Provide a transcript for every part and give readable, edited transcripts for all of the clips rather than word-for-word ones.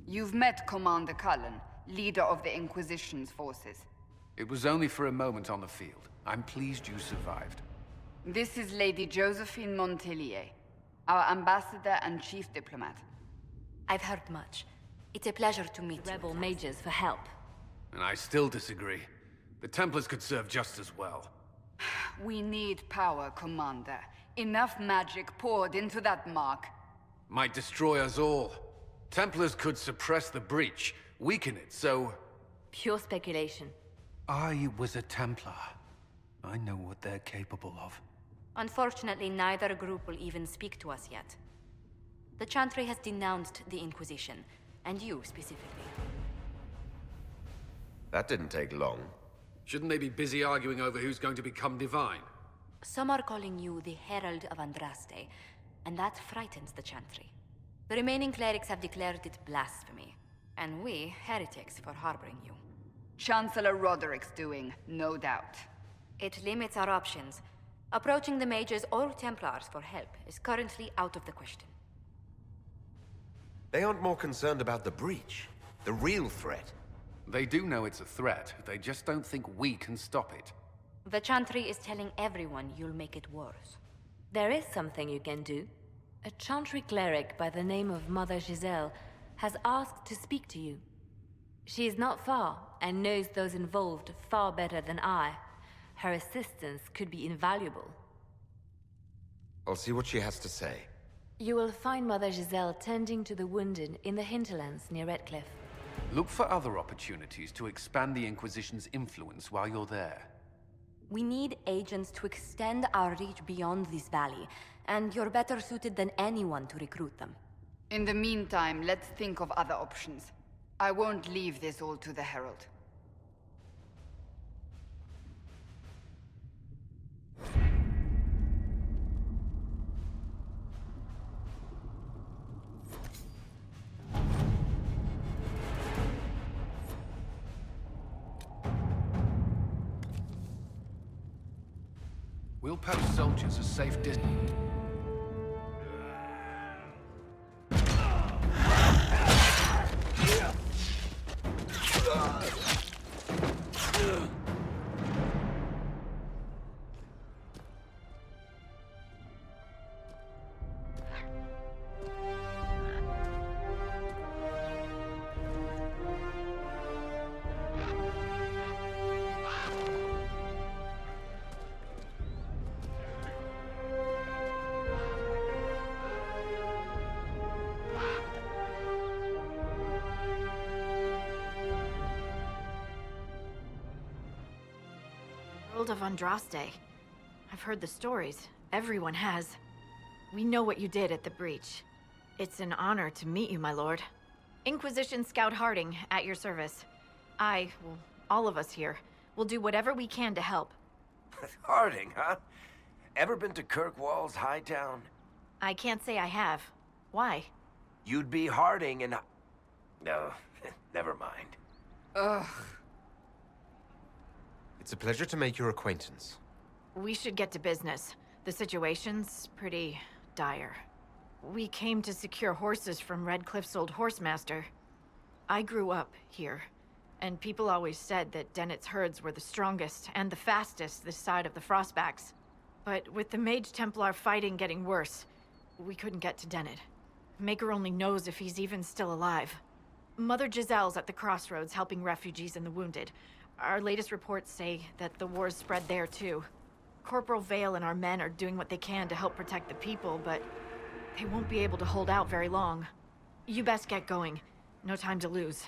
You've met Commander Cullen, leader of the Inquisition's forces. It was only for a moment on the field. I'm pleased you survived. This is Lady Josephine Montelier, our ambassador and chief diplomat. I've heard much. It's a pleasure to meet rebel mages for help. And I still disagree. The Templars could serve just as well. We need power, Commander. Enough magic poured into that mark. Might destroy us all. Templars could suppress the breach, weaken it, so... Pure speculation. I was a Templar. I know what they're capable of. Unfortunately, neither group will even speak to us yet. The Chantry has denounced the Inquisition, and you specifically. That didn't take long. Shouldn't they be busy arguing over who's going to become divine? Some are calling you the Herald of Andraste, and that frightens the Chantry. The remaining clerics have declared it blasphemy, and we, heretics, for harboring you. Chancellor Roderick's doing, no doubt. It limits our options. Approaching the mages or Templars for help is currently out of the question. They aren't more concerned about the breach, the real threat. They do know it's a threat, they just don't think we can stop it. The Chantry is telling everyone you'll make it worse. There is something you can do. A Chantry cleric by the name of Mother Giselle has asked to speak to you. She is not far, and knows those involved far better than I. Her assistance could be invaluable. I'll see what she has to say. You will find Mother Giselle tending to the wounded in the hinterlands near Redcliffe. Look for other opportunities to expand the Inquisition's influence while you're there. We need agents to extend our reach beyond this valley, and you're better suited than anyone to recruit them. In the meantime, let's think of other options. I won't leave this all to the Herald. We'll post soldiers a safe distance. Of Andraste. I've heard the stories. Everyone has. We know what you did at the breach. It's an honor to meet you, my lord. Inquisition Scout Harding, at your service. Well, all of us here, will do whatever we can to help. Harding, huh? Ever been to Kirkwall's Hightown? I can't say I have. Why? You'd be Harding and... No, never mind. Ugh. It's a pleasure to make your acquaintance. We should get to business. The situation's pretty dire. We came to secure horses from Redcliffe's old horsemaster. I grew up here, and people always said that Dennett's herds were the strongest and the fastest this side of the Frostbacks. But with the Mage Templar fighting getting worse, we couldn't get to Dennett. Maker only knows if he's even still alive. Mother Giselle's at the crossroads helping refugees and the wounded. Our latest reports say that the war's spread there too. Corporal Vale and our men are doing what they can to help protect the people, but they won't be able to hold out very long. You best get going. No time to lose.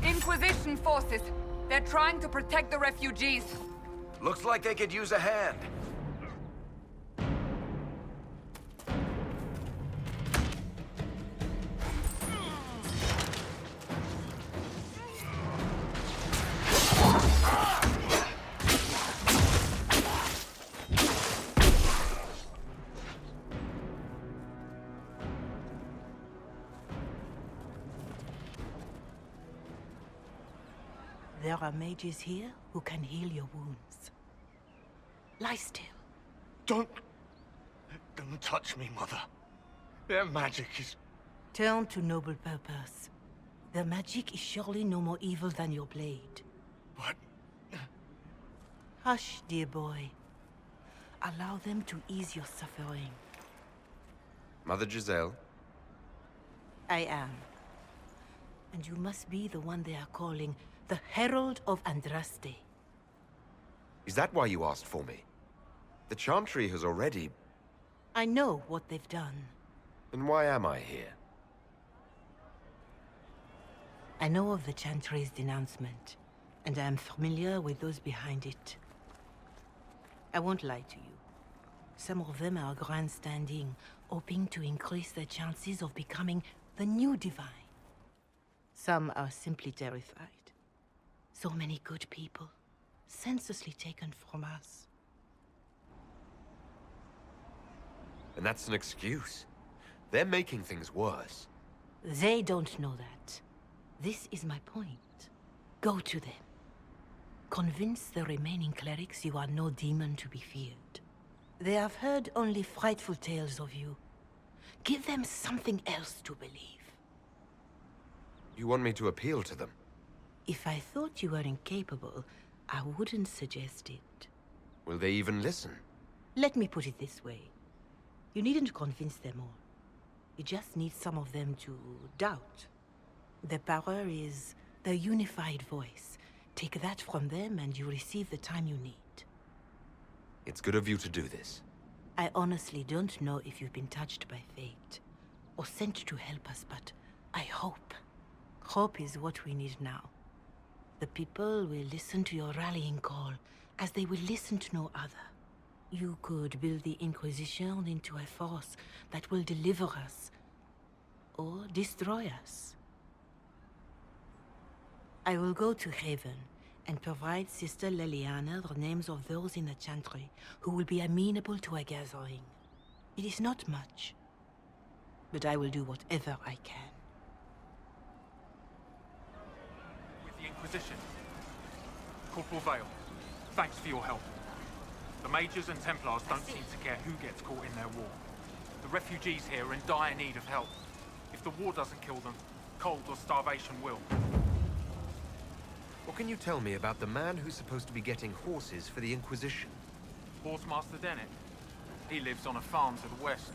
Inquisition forces! They're trying to protect the refugees! Looks like they could use a hand. There are mages here who can heal your wounds. Lie still. Don't touch me, Mother. Their magic is... Turn to noble purpose. Their magic is surely no more evil than your blade. But... Hush, dear boy. Allow them to ease your suffering. Mother Giselle? I am. And you must be the one they are calling the Herald of Andraste. Is that why you asked for me? The Chantry has already... I know what they've done. Then why am I here? I know of the Chantry's denouncement, and I am familiar with those behind it. I won't lie to you. Some of them are grandstanding, hoping to increase their chances of becoming the new divine. Some are simply terrified. So many good people, senselessly taken from us. And that's an excuse. They're making things worse. They don't know that. This is my point. Go to them. Convince the remaining clerics you are no demon to be feared. They have heard only frightful tales of you. Give them something else to believe. You want me to appeal to them? If I thought you were incapable, I wouldn't suggest it. Will they even listen? Let me put it this way. You needn't convince them all. You just need some of them to doubt. Their power is their unified voice. Take that from them and you receive the time you need. It's good of you to do this. I honestly don't know if you've been touched by fate, or sent to help us, but I hope. Hope is what we need now. The people will listen to your rallying call, as they will listen to no other. You could build the Inquisition into a force that will deliver us, or destroy us. I will go to Haven and provide Sister Leliana the names of those in the Chantry who will be amenable to a gathering. It is not much, but I will do whatever I can. With the Inquisition. Corporal Vale, thanks for your help. The Mages and Templars don't seem to care who gets caught in their war. The refugees here are in dire need of help. If the war doesn't kill them, cold or starvation will. What can you tell me about the man who's supposed to be getting horses for the Inquisition? Horsemaster Dennett. He lives on a farm to the west.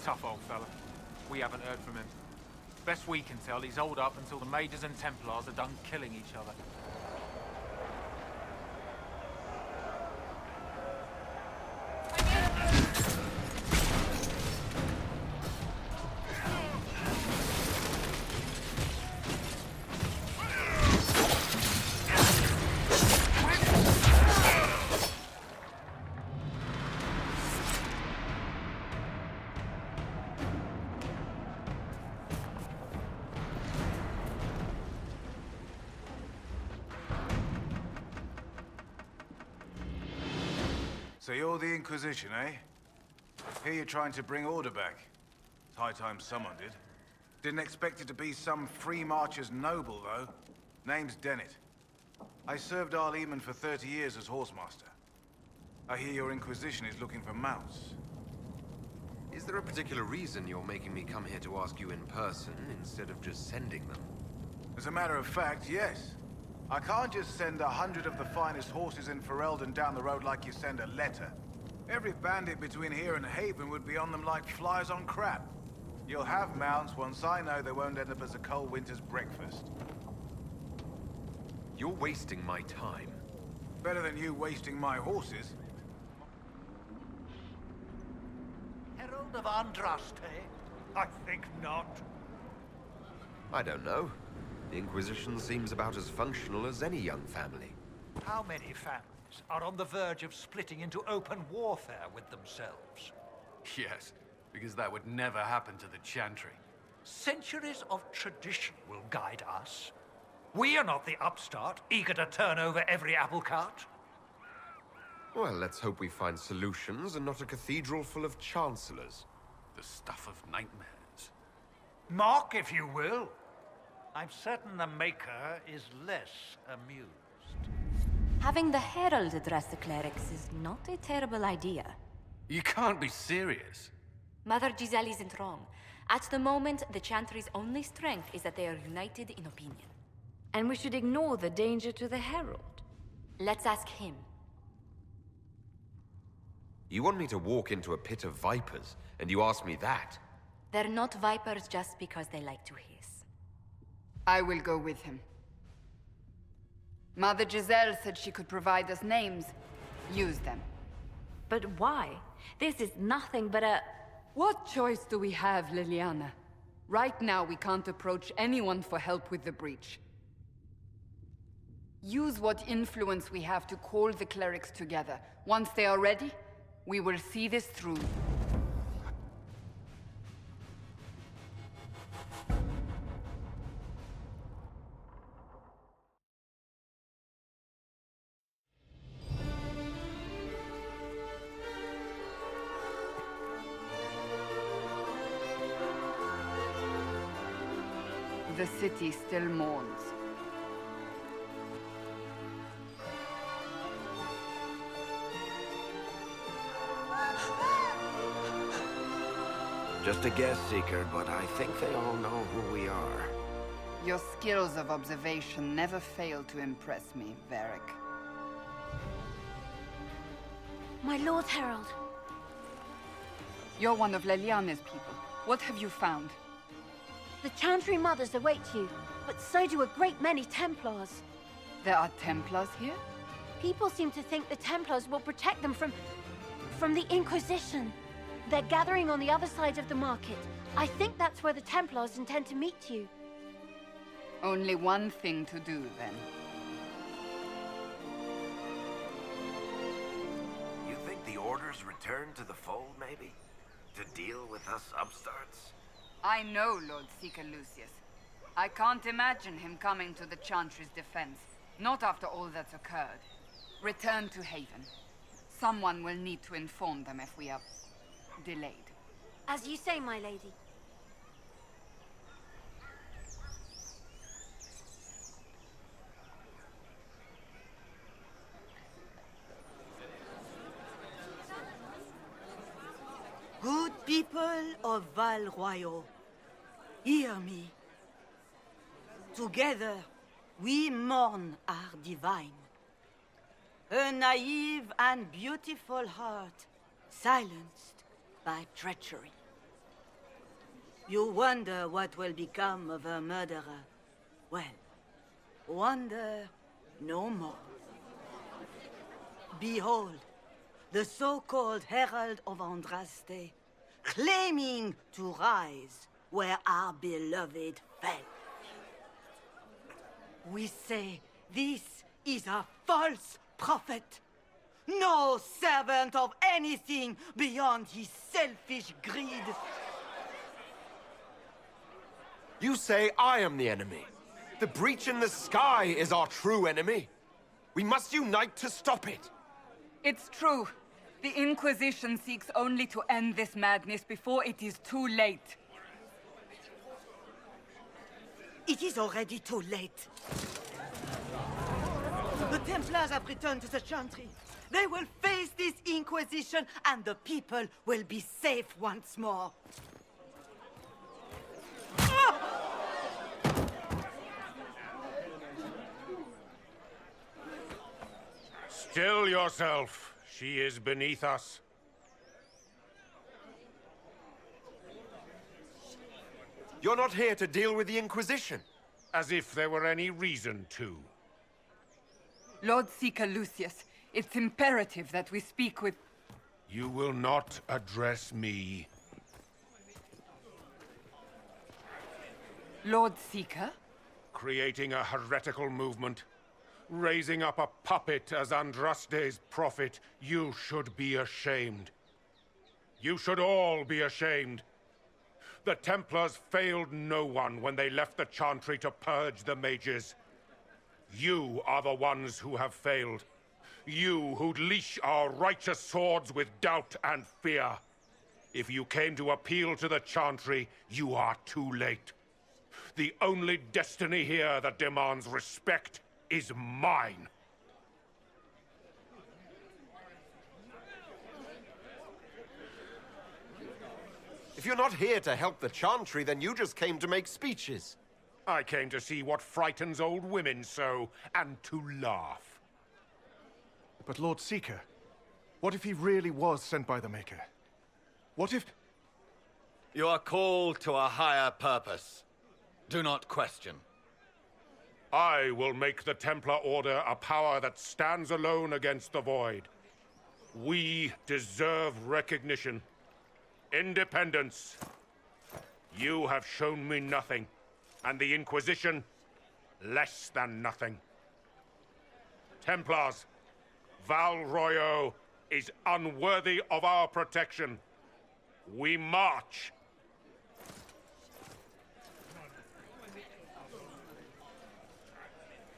Tough old fella. We haven't heard from him. Best we can tell, he's holed up until the Mages and Templars are done killing each other. So you're the Inquisition, eh? Here you're trying to bring order back. It's high time someone did. Didn't expect it to be some free marcher's noble, though. Name's Dennett. I served Arleman for 30 years as horsemaster. I hear your Inquisition is looking for mounts. Is there a particular reason you're making me come here to ask you in person instead of just sending them? As a matter of fact, yes. I can't just send 100 of the finest horses in Ferelden down the road like you send a letter. Every bandit between here and Haven would be on them like flies on crap. You'll have mounts once I know they won't end up as a cold winter's breakfast. You're wasting my time. Better than you wasting my horses. Herald of Andraste? I think not. I don't know. The Inquisition seems about as functional as any young family. How many families are on the verge of splitting into open warfare with themselves? Yes, because that would never happen to the Chantry. Centuries of tradition will guide us. We are not the upstart, eager to turn over every apple cart. Well, let's hope we find solutions and not a cathedral full of chancellors. The stuff of nightmares. Mock, if you will. I'm certain the Maker is less amused. Having the Herald address the clerics is not a terrible idea. You can't be serious. Mother Giselle isn't wrong. At the moment, the Chantry's only strength is that they are united in opinion. And we should ignore the danger to the Herald. Let's ask him. You want me to walk into a pit of vipers, and you ask me that? They're not vipers just because they like to hiss. I will go with him. Mother Giselle said she could provide us names. Use them. But why? This is nothing but a... What choice do we have, Liliana? Right now, we can't approach anyone for help with the breach. Use what influence we have to call the clerics together. Once they are ready, we will see this through. The city still mourns. Just a guess, Seeker, but I think they all know who we are. Your skills of observation never fail to impress me, Varric. My Lord Herald. You're one of Leliana's people. What have you found? The Chantry Mothers await you, but so do a great many Templars. There are Templars here? People seem to think the Templars will protect them from the Inquisition. They're gathering on the other side of the market. I think that's where the Templars intend to meet you. Only one thing to do, then. You think the Order's return to the fold, maybe? To deal with us upstarts? I know Lord Seeker Lucius. I can't imagine him coming to the Chantry's defense. Not after all that's occurred. Return to Haven. Someone will need to inform them if we are delayed. As you say, my lady. Good people of Val Royal, hear me. Together, we mourn our divine. A naive and beautiful heart, silenced by treachery. You wonder what will become of a murderer. Well, wonder no more. Behold, the so-called Herald of Andraste, claiming to rise where our beloved fell. We say this is a false prophet. No servant of anything beyond his selfish greed. You say I am the enemy. The breach in the sky is our true enemy. We must unite to stop it. It's true. The Inquisition seeks only to end this madness before it is too late. It is already too late. The Templars have returned to the Chantry. They will face this Inquisition, and the people will be safe once more. Still yourself. She is beneath us. You're not here to deal with the Inquisition. As if there were any reason to. Lord Seeker Lucius, it's imperative that we speak with... You will not address me. Lord Seeker? Creating a heretical movement. Raising up a puppet as Andraste's prophet. You should be ashamed. You should all be ashamed. The Templars failed no one when they left the Chantry to purge the mages. You are the ones who have failed. You who'd leash our righteous swords with doubt and fear. If you came to appeal to the Chantry, you are too late. The only destiny here that demands respect is mine. If you're not here to help the Chantry, then you just came to make speeches. I came to see what frightens old women so, and to laugh. But Lord Seeker, what if he really was sent by the Maker? What if... You are called to a higher purpose. Do not question. I will make the Templar Order a power that stands alone against the Void. We deserve recognition. Independence. You have shown me nothing, and the Inquisition, less than nothing. Templars, Val Royeaux is unworthy of our protection. We march.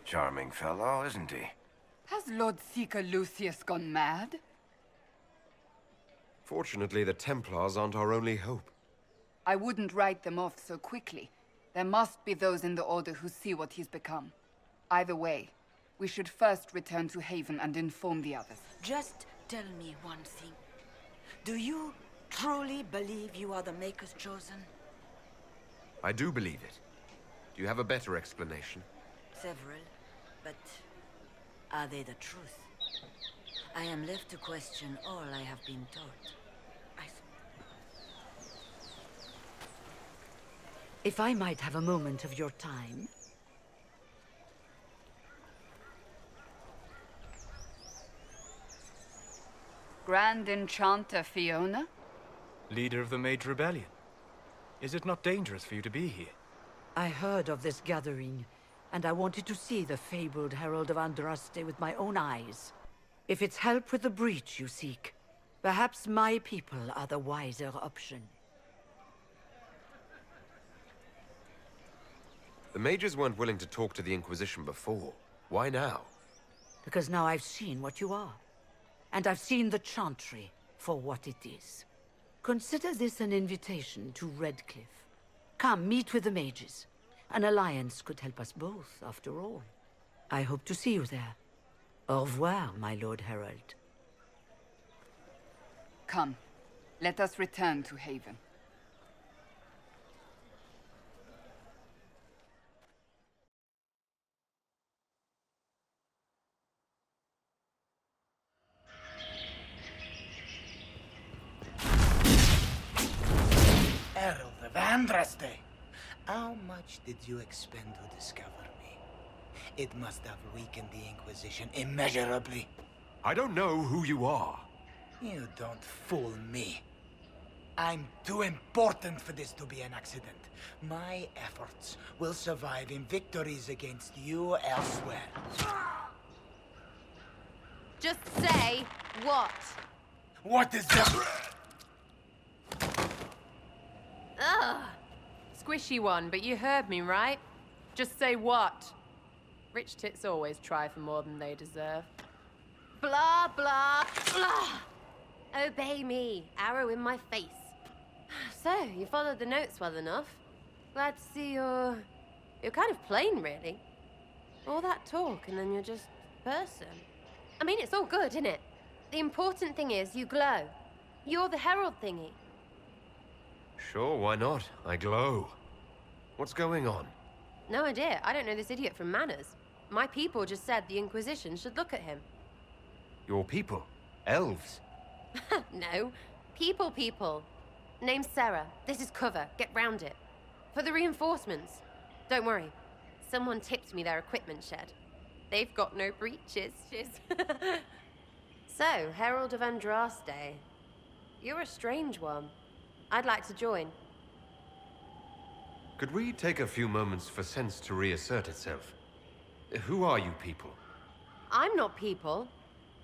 Charming fellow, isn't he? Has Lord Seeker Lucius gone mad? Fortunately, the Templars aren't our only hope. I wouldn't write them off so quickly. There must be those in the Order who see what he's become. Either way, we should first return to Haven and inform the others. Just tell me one thing. Do you truly believe you are the Maker's chosen? I do believe it. Do you have a better explanation? Several, but are they the truth? I am left to question all I have been taught. If I might have a moment of your time. Grand Enchanter Fiona? Leader of the Mage Rebellion. Is it not dangerous for you to be here? I heard of this gathering, and I wanted to see the fabled Herald of Andraste with my own eyes. If it's help with the breach you seek, perhaps my people are the wiser option. The mages weren't willing to talk to the Inquisition before. Why now? Because now I've seen what you are. And I've seen the Chantry for what it is. Consider this an invitation to Redcliffe. Come, meet with the mages. An alliance could help us both, after all. I hope to see you there. Au revoir, my Lord Herald. Come, let us return to Haven. Herald of Andraste, how much did you expend to discover me? It must have weakened the Inquisition immeasurably. I don't know who you are. You don't fool me. I'm too important for this to be an accident. My efforts will survive in victories against you elsewhere. Just say what? What is that? Ugh. Squishy one, but you heard me, right? Just say what? Rich tits always try for more than they deserve. Blah, blah, blah. Obey me. Arrow in my face. So, you followed the notes well enough. Glad to see you're kind of plain, really. All that talk, and then you're just person. I mean, it's all good, isn't it? The important thing is you glow. You're the herald thingy. Sure, why not? I glow. What's going on? No idea. I don't know this idiot from Manners. My people just said the Inquisition should look at him. Your people? Elves? No. People. Name's Sarah. This is cover. Get round it. For the reinforcements. Don't worry. Someone tipped me their equipment shed. They've got no breaches. So, Herald of Andraste. You're a strange one. I'd like to join. Could we take a few moments for sense to reassert itself? Who are you people? I'm not people,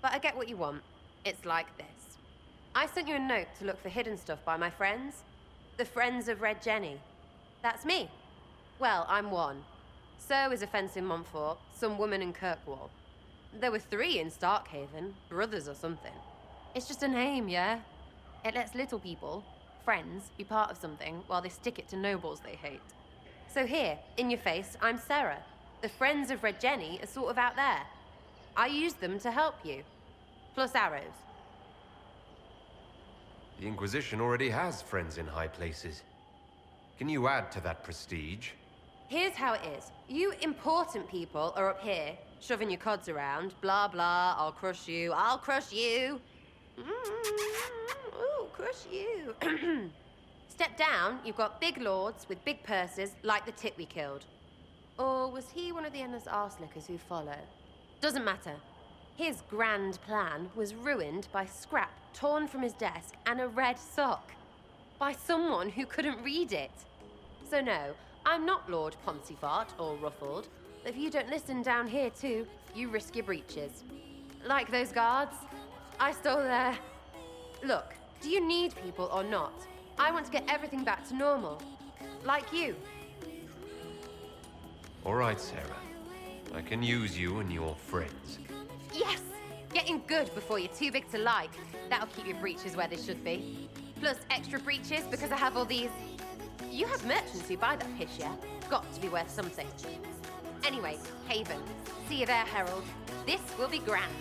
but I get what you want. It's like this. I sent you a note to look for hidden stuff by my friends. The Friends of Red Jenny. That's me. Well, I'm one. So is a fence in Montfort, some woman in Kirkwall. There were 3 in Starkhaven, brothers or something. It's just a name, yeah? It lets little people, friends, be part of something while they stick it to nobles they hate. So here, in your face, I'm Sarah. The Friends of Red Jenny are sort of out there. I use them to help you. Plus arrows. The Inquisition already has friends in high places. Can you add to that prestige? Here's how it is. You important people are up here, shoving your cods around. Blah, blah, I'll crush you, I'll crush you. Ooh, crush you. Step down, you've got big lords with big purses, like the tit we killed. Or was he one of the endless arse-lickers who follow? Doesn't matter. His grand plan was ruined by scrap torn from his desk and a red sock. By someone who couldn't read it. So no, I'm not Lord Poncyfart or Ruffled. If you don't listen down here too, you risk your breeches. Like those guards, I stole their... Look, do you need people or not? I want to get everything back to normal. Like you. All right, Sarah. I can use you and your friends. Yes! Getting good before you're too big to like. That'll keep your breeches where they should be. Plus extra breeches because I have all these... You have merchants who buy that piss, yeah? Got to be worth something. Anyway, Haven. See you there, Herald. This will be grand.